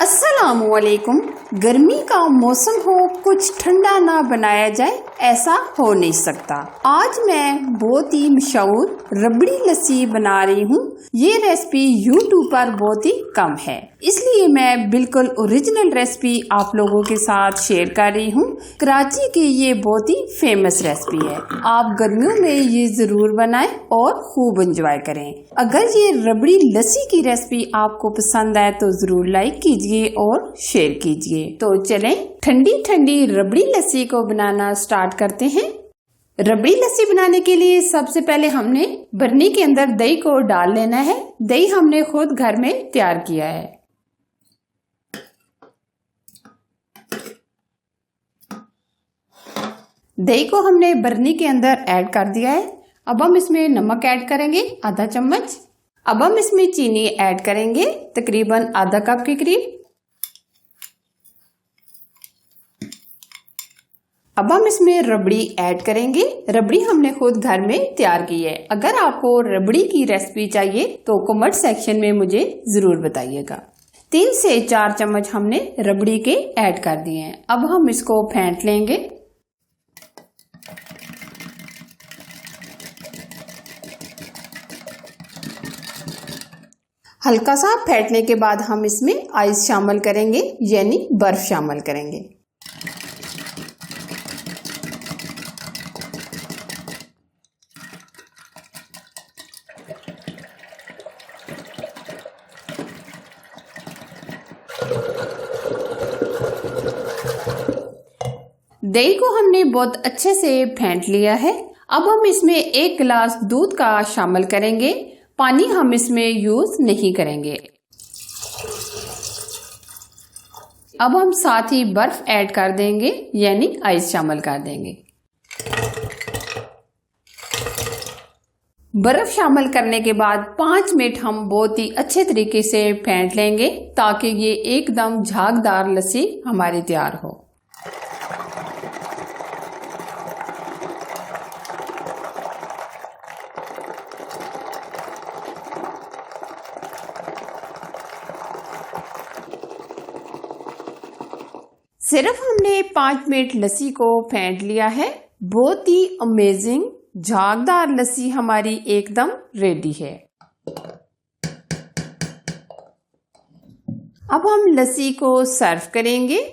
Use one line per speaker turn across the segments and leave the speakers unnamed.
अस्सलामुअलैकुम। गर्मी का मौसम हो, कुछ ठंडा ना बनाया जाए, ऐसा हो नहीं सकता। आज मैं बहुत ही मशहूर रबड़ी लस्सी बना रही हूँ। ये रेसिपी यूट्यूब पर बहुत ही कम है, इसलिए मैं बिल्कुल ओरिजिनल रेसिपी आप लोगों के साथ शेयर कर रही हूँ। कराची की ये बहुत ही फेमस रेसिपी है। आप गर्मियों में ये जरूर बनाएं और खूब एंजॉय करें। अगर ये रबड़ी लस्सी की रेसिपी आपको पसंद आए तो जरूर लाइक कीजिए और शेयर कीजिए। तो चलें ठंडी ठंडी रबड़ी लस्सी को बनाना स्टार्ट करते हैं। रबड़ी लस्सी बनाने के लिए सबसे पहले हमने बरनी के अंदर दही को डाल लेना है। दही हमने खुद घर में तैयार किया है। दही को हमने बरनी के अंदर ऐड कर दिया है। अब हम इसमें नमक ऐड करेंगे आधा चम्मच। अब हम इसमें चीनी ऐड करेंगे तकरीबन आधा कप के करीब। अब हम इसमें रबड़ी ऐड करेंगे। रबड़ी हमने खुद घर में तैयार की है। अगर आपको रबड़ी की रेसिपी चाहिए तो कमेंट सेक्शन में मुझे जरूर बताइएगा। 3 से 4 चम्मच हमने रबड़ी के ऐड कर दिए हैं। अब हम इसको फेंट लेंगे। हल्का सा फेंटने के बाद हम इसमें आइस शामिल करेंगे, यानी बर्फ शामिल करेंगे। दही को हमने बहुत अच्छे से फेंट लिया है। अब हम इसमें 1 गिलास दूध का शामिल करेंगे। पानी हम इसमें यूज नहीं करेंगे। अब हम साथ ही बर्फ ऐड कर देंगे, यानी आइस शामिल कर देंगे। बर्फ शामिल करने के बाद 5 मिनट हम बहुत ही अच्छे तरीके से फेंट लेंगे ताकि ये एकदम झागदार लस्सी हमारी तैयार हो। सिर्फ हमने 5 मिनट लस्सी को फेंट लिया है। बहुत ही अमेजिंग झागदार लस्सी हमारी एकदम रेडी है। अब हम लस्सी को सर्व करेंगे।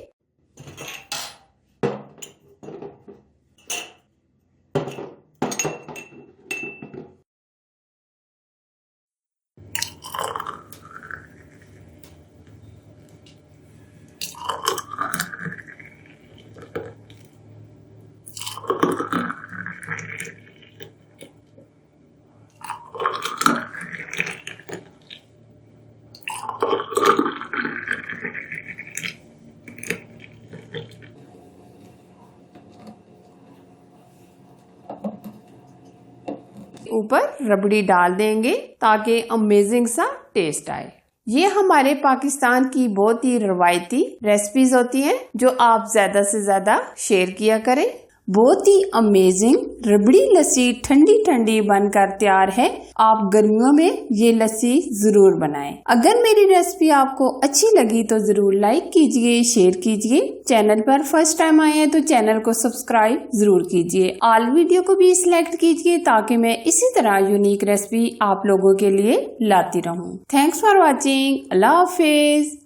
ऊपर रबड़ी डाल देंगे ताकि अमेजिंग सा टेस्ट आए। ये हमारे पाकिस्तान की बहुत ही रवायती रेसिपीज होती हैं जो आप ज्यादा से ज्यादा शेयर किया करें। बहुत ही अमेजिंग रबड़ी लस्सी ठंडी ठंडी बनकर तैयार है। आप गर्मियों में ये लस्सी जरूर बनाएं। अगर मेरी रेसिपी आपको अच्छी लगी तो जरूर लाइक कीजिए, शेयर कीजिए। चैनल पर फर्स्ट टाइम आए हैं तो चैनल को सब्सक्राइब जरूर कीजिए। ऑल वीडियो को भी सिलेक्ट कीजिए ताकि मैं इसी तरह यूनिक रेसिपी आप लोगों के लिए लाती रहूं। Thanks for watching. Allah Hafiz.